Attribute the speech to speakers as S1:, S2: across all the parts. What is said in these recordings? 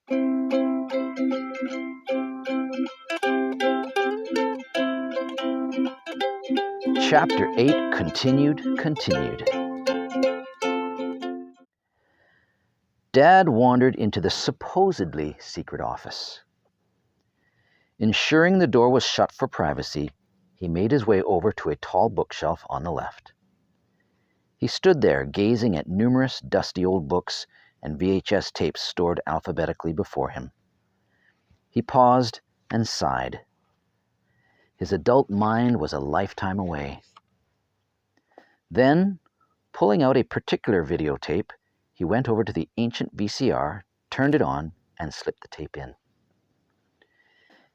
S1: Chapter 8, Continued. Dad wandered into the supposedly secret office. Ensuring the door was shut for privacy, he made his way over to a tall bookshelf on the left. He stood there, gazing at numerous dusty old books and VHS tapes stored alphabetically before him. He paused and sighed. His adult mind was a lifetime away. Then, pulling out a particular videotape, he went over to the ancient VCR, turned it on, and slipped the tape in.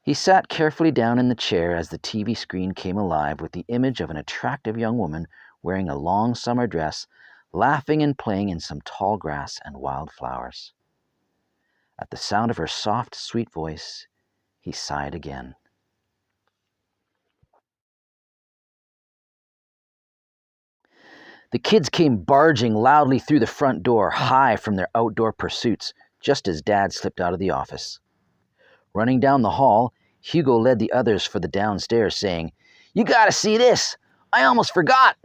S1: He sat carefully down in the chair as the TV screen came alive with the image of an attractive young woman wearing a long summer dress, laughing and playing in some tall grass and wild flowers. At the sound of her soft, sweet voice, he sighed again. The kids came barging loudly through the front door, high from their outdoor pursuits, just as Dad slipped out of the office. Running down the hall, Hugo led the others for the downstairs, saying, "You gotta see this! I almost forgot!"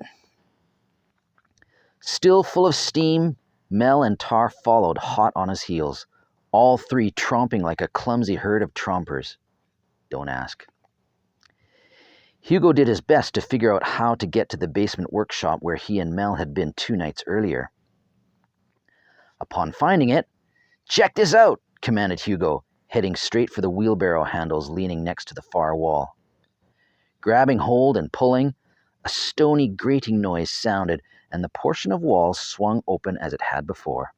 S1: Still full of steam, Mel and Tar followed hot on his heels, all three tromping like a clumsy herd of trompers. Don't ask. Hugo did his best to figure out how to get to the basement workshop where he and Mel had been 2 nights earlier. Upon finding it, "Check this out," commanded Hugo, heading straight for the wheelbarrow handles leaning next to the far wall. Grabbing hold and pulling, a stony grating noise sounded, and the portion of wall swung open as it had before.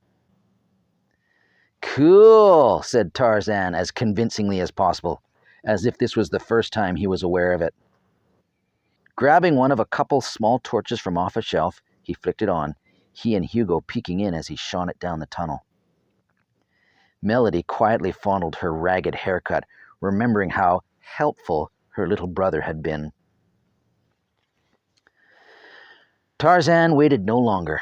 S1: "Cool," said Tarzan as convincingly as possible, as if this was the first time he was aware of it. Grabbing one of a couple small torches from off a shelf, he flicked it on, he and Hugo peeking in as he shone it down the tunnel. Melody quietly fondled her ragged haircut, remembering how helpful her little brother had been. Tarzan waited no longer.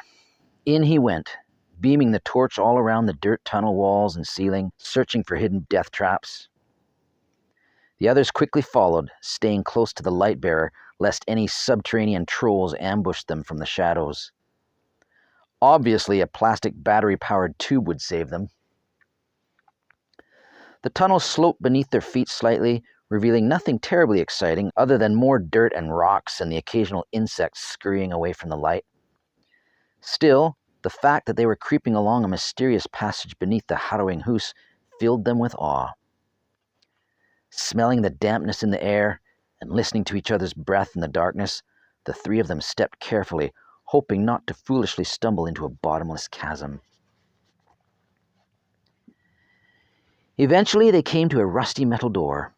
S1: In he went, beaming the torch all around the dirt tunnel walls and ceiling, searching for hidden death traps. The others quickly followed, staying close to the light bearer, lest any subterranean trolls ambushed them from the shadows. Obviously, a plastic battery-powered tube would save them. The tunnel sloped beneath their feet slightly, revealing nothing terribly exciting other than more dirt and rocks and the occasional insects scurrying away from the light. Still, the fact that they were creeping along a mysterious passage beneath the Harrowing House filled them with awe. Smelling the dampness in the air and listening to each other's breath in the darkness, the three of them stepped carefully, hoping not to foolishly stumble into a bottomless chasm. Eventually, they came to a rusty metal door.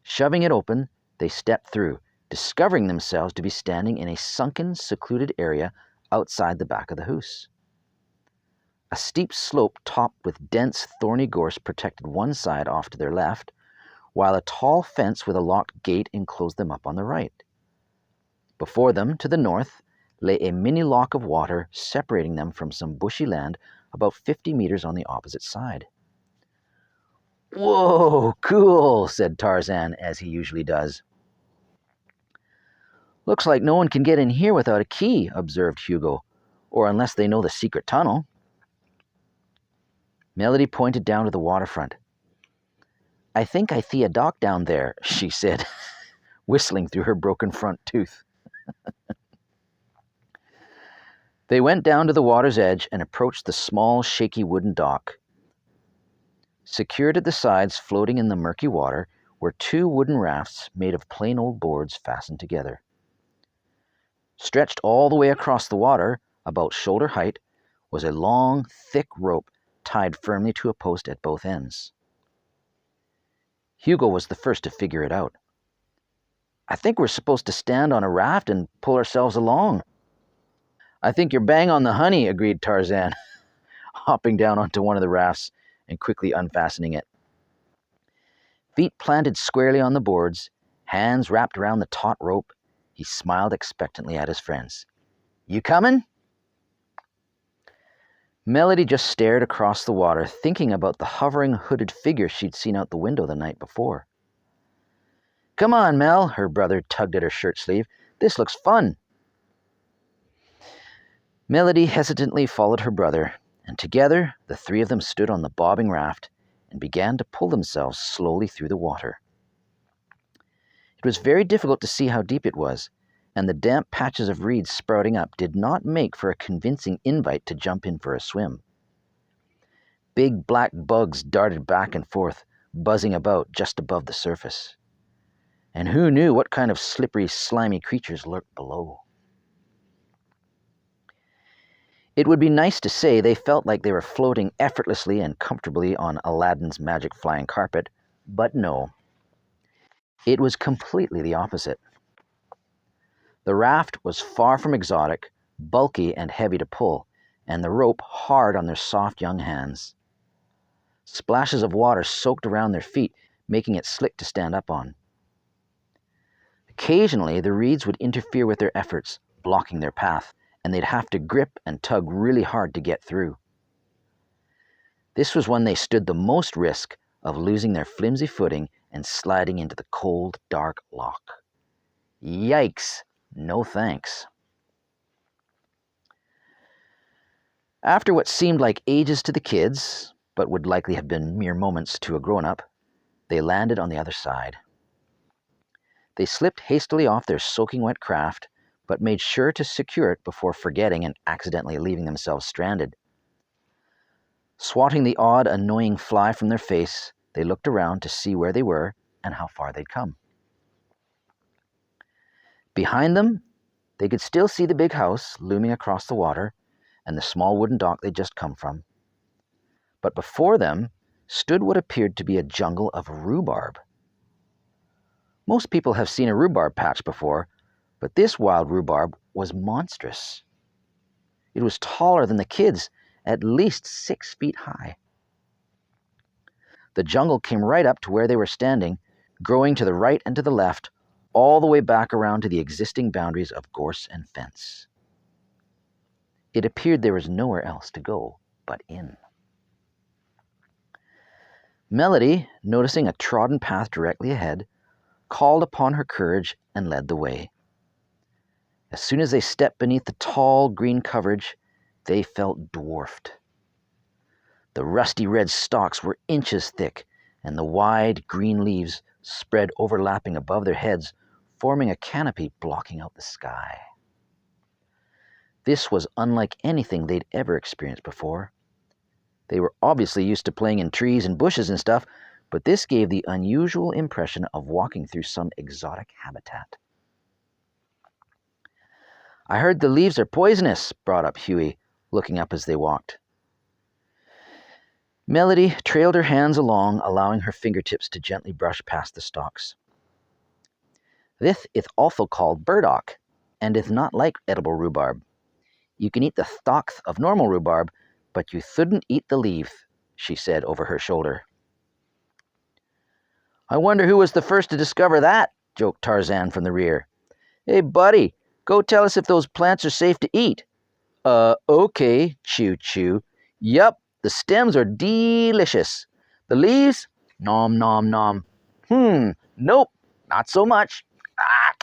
S1: Shoving it open, they stepped through, discovering themselves to be standing in a sunken, secluded area outside the back of the house. A steep slope topped with dense, thorny gorse protected one side off to their left, while a tall fence with a locked gate enclosed them up on the right. Before them, to the north, lay a mini lock of water separating them from some bushy land about 50 meters on the opposite side. "Whoa, cool," said Tarzan, as he usually does. "Looks like no one can get in here without a key," observed Hugo, "or unless they know the secret tunnel." Melody pointed down to the waterfront. "I think I see a dock down there," she said, whistling through her broken front tooth. They went down to the water's edge and approached the small, shaky wooden dock. Secured at the sides, floating in the murky water, were 2 wooden rafts made of plain old boards fastened together. Stretched all the way across the water, about shoulder height, was a long, thick rope tied firmly to a post at both ends. Hugo was the first to figure it out. "I think we're supposed to stand on a raft and pull ourselves along." "I think you're bang on the honey," agreed Tarzan, hopping down onto one of the rafts and quickly unfastening it. Feet planted squarely on the boards, hands wrapped around the taut rope, he smiled expectantly at his friends. "You coming?" Melody just stared across the water, thinking about the hovering hooded figure she'd seen out the window the night before. "Come on, Mel," her brother tugged at her shirt sleeve. "This looks fun." Melody hesitantly followed her brother, and together the three of them stood on the bobbing raft and began to pull themselves slowly through the water. It was very difficult to see how deep it was, and the damp patches of reeds sprouting up did not make for a convincing invite to jump in for a swim. Big black bugs darted back and forth, buzzing about just above the surface. And who knew what kind of slippery, slimy creatures lurked below? It would be nice to say they felt like they were floating effortlessly and comfortably on Aladdin's magic flying carpet, but no. It was completely the opposite. The raft was far from exotic, bulky and heavy to pull, and the rope hard on their soft young hands. Splashes of water soaked around their feet, making it slick to stand up on. Occasionally, the reeds would interfere with their efforts, blocking their path, and they'd have to grip and tug really hard to get through. This was when they stood the most risk of losing their flimsy footing and sliding into the cold, dark loch. Yikes! No thanks. After what seemed like ages to the kids, but would likely have been mere moments to a grown-up, they landed on the other side. They slipped hastily off their soaking wet craft, but made sure to secure it before forgetting and accidentally leaving themselves stranded. Swatting the odd, annoying fly from their face, they looked around to see where they were and how far they'd come. Behind them, they could still see the big house looming across the water and the small wooden dock they'd just come from. But before them stood what appeared to be a jungle of rhubarb. Most people have seen a rhubarb patch before, but this wild rhubarb was monstrous. It was taller than the kids, at least 6 feet high. The jungle came right up to where they were standing, growing to the right and to the left, all the way back around to the existing boundaries of gorse and fence. It appeared there was nowhere else to go but in. Melody, noticing a trodden path directly ahead, called upon her courage and led the way. As soon as they stepped beneath the tall green coverage, they felt dwarfed. The rusty red stalks were inches thick, and the wide green leaves spread overlapping above their heads, forming a canopy blocking out the sky. This was unlike anything they'd ever experienced before. They were obviously used to playing in trees and bushes and stuff, but this gave the unusual impression of walking through some exotic habitat. "I heard the leaves are poisonous," brought up Huey, looking up as they walked. Melody trailed her hands along, allowing her fingertips to gently brush past the stalks. "This is also called burdock, and is not like edible rhubarb. You can eat the stalks of normal rhubarb, but you shouldn't eat the leaves," she said over her shoulder. "I wonder who was the first to discover that," joked Tarzan from the rear. "Hey, buddy, go tell us if those plants are safe to eat." Okay, chew chew. "Yup, the stems are delicious. The leaves? Nom nom nom. Nope, not so much." Ah!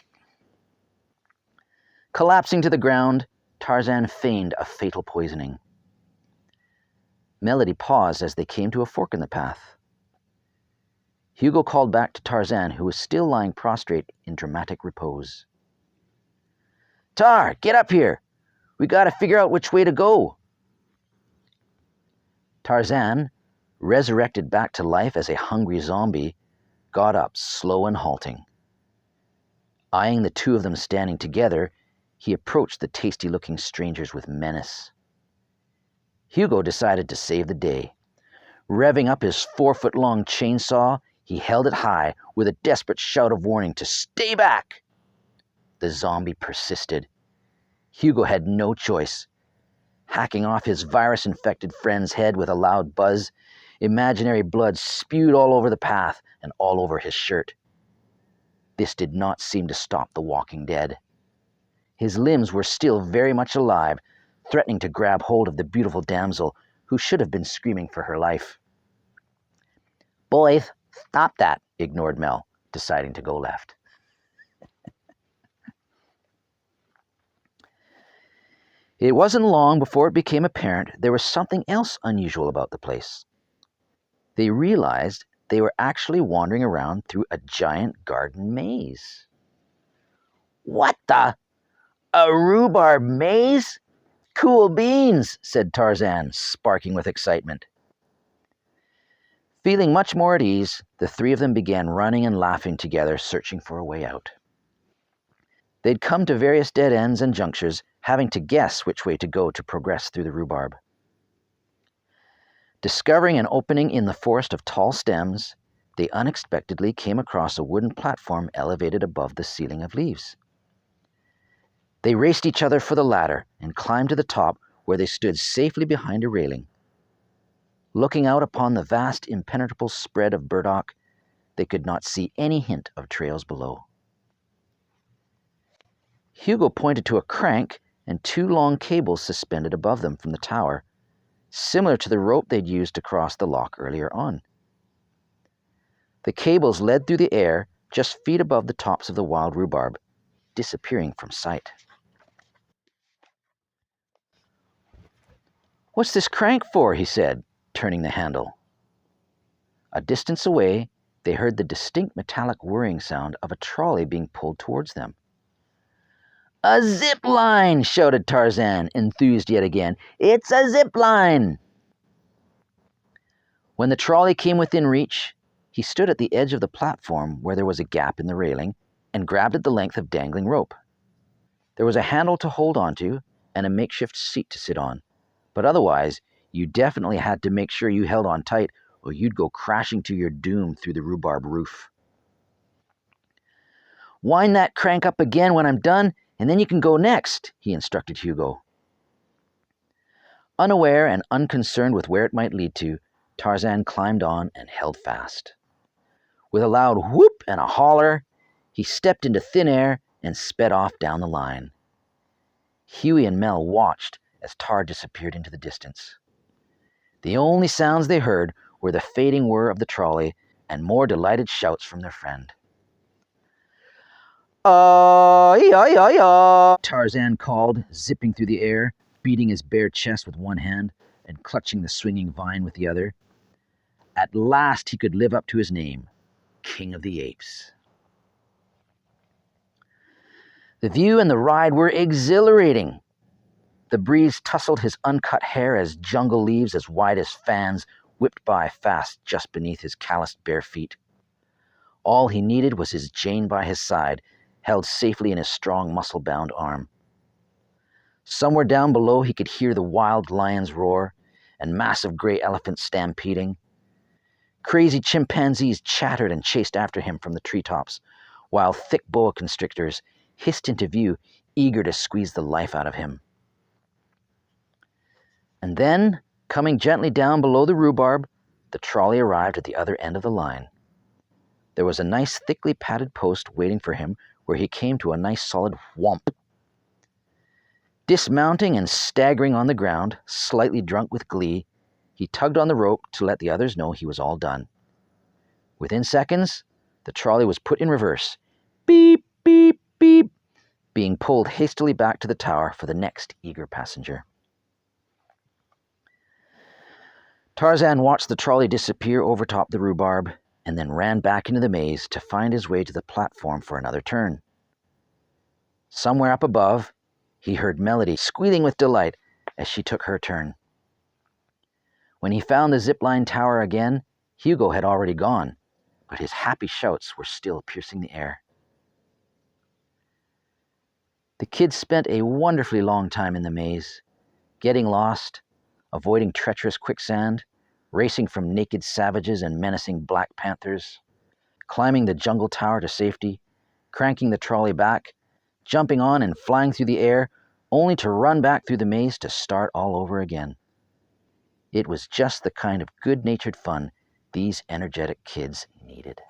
S1: Collapsing to the ground, Tarzan feigned a fatal poisoning. Melody paused as they came to a fork in the path. Hugo called back to Tarzan, who was still lying prostrate in dramatic repose. "Tar, get up here! We gotta figure out which way to go." Tarzan, resurrected back to life as a hungry zombie, got up, slow and halting. Eyeing the two of them standing together, he approached the tasty-looking strangers with menace. Hugo decided to save the day. Revving up his 4-foot-long chainsaw, he held it high with a desperate shout of warning to stay back. The zombie persisted. Hugo had no choice. Hacking off his virus-infected friend's head with a loud buzz, imaginary blood spewed all over the path and all over his shirt. This did not seem to stop the walking dead. His limbs were still very much alive, threatening to grab hold of the beautiful damsel who should have been screaming for her life. "Boys, stop that," ignored Mel, deciding to go left. It wasn't long before it became apparent there was something else unusual about the place. They realized they were actually wandering around through a giant garden maze. "What the? A rhubarb maze? Cool beans," said Tarzan, sparking with excitement. Feeling much more at ease, the three of them began running and laughing together, searching for a way out. They'd come to various dead ends and junctures, having to guess which way to go to progress through the rhubarb. Discovering an opening in the forest of tall stems, they unexpectedly came across a wooden platform elevated above the ceiling of leaves. They raced each other for the ladder and climbed to the top, where they stood safely behind a railing. Looking out upon the vast impenetrable spread of burdock, they could not see any hint of trails below. Hugo pointed to a crank and two long cables suspended above them from the tower, similar to the rope they'd used to cross the loch earlier on. The cables led through the air just feet above the tops of the wild rhubarb, disappearing from sight. "What's this crank for?" he said, turning the handle. A distance away, they heard the distinct metallic whirring sound of a trolley being pulled towards them. "A zip line!" shouted Tarzan, enthused yet again. "It's a zip line!" When the trolley came within reach, he stood at the edge of the platform where there was a gap in the railing and grabbed at the length of dangling rope. There was a handle to hold onto and a makeshift seat to sit on, but otherwise, you definitely had to make sure you held on tight or you'd go crashing to your doom through the rhubarb roof. "Wind that crank up again when I'm done, and then you can go next," he instructed Hugo. Unaware and unconcerned with where it might lead to, Tarzan climbed on and held fast. With a loud whoop and a holler, he stepped into thin air and sped off down the line. Huey and Mel watched as Tar disappeared into the distance. The only sounds they heard were the fading whir of the trolley and more delighted shouts from their friend. "Ay-ay-ay-ay!" Tarzan called, zipping through the air, beating his bare chest with one hand and clutching the swinging vine with the other. At last he could live up to his name, King of the Apes. The view and the ride were exhilarating. The breeze tousled his uncut hair as jungle leaves as wide as fans whipped by fast just beneath his calloused bare feet. All he needed was his Jane by his side, held safely in his strong muscle-bound arm. Somewhere down below he could hear the wild lions roar and massive gray elephants stampeding. Crazy chimpanzees chattered and chased after him from the treetops, while thick boa constrictors hissed into view, eager to squeeze the life out of him. And then, coming gently down below the rhubarb, the trolley arrived at the other end of the line. There was a nice thickly padded post waiting for him where he came to a nice solid whomp. Dismounting and staggering on the ground, slightly drunk with glee, he tugged on the rope to let the others know he was all done. Within seconds, the trolley was put in reverse, beep, beep, beep, being pulled hastily back to the tower for the next eager passenger. Tarzan watched the trolley disappear overtop the rhubarb and then ran back into the maze to find his way to the platform for another turn. Somewhere up above, he heard Melody squealing with delight as she took her turn. When he found the zipline tower again, Hugo had already gone, but his happy shouts were still piercing the air. The kids spent a wonderfully long time in the maze, getting lost, avoiding treacherous quicksand, racing from naked savages and menacing black panthers, climbing the jungle tower to safety, cranking the trolley back, jumping on and flying through the air, only to run back through the maze to start all over again. It was just the kind of good-natured fun these energetic kids needed.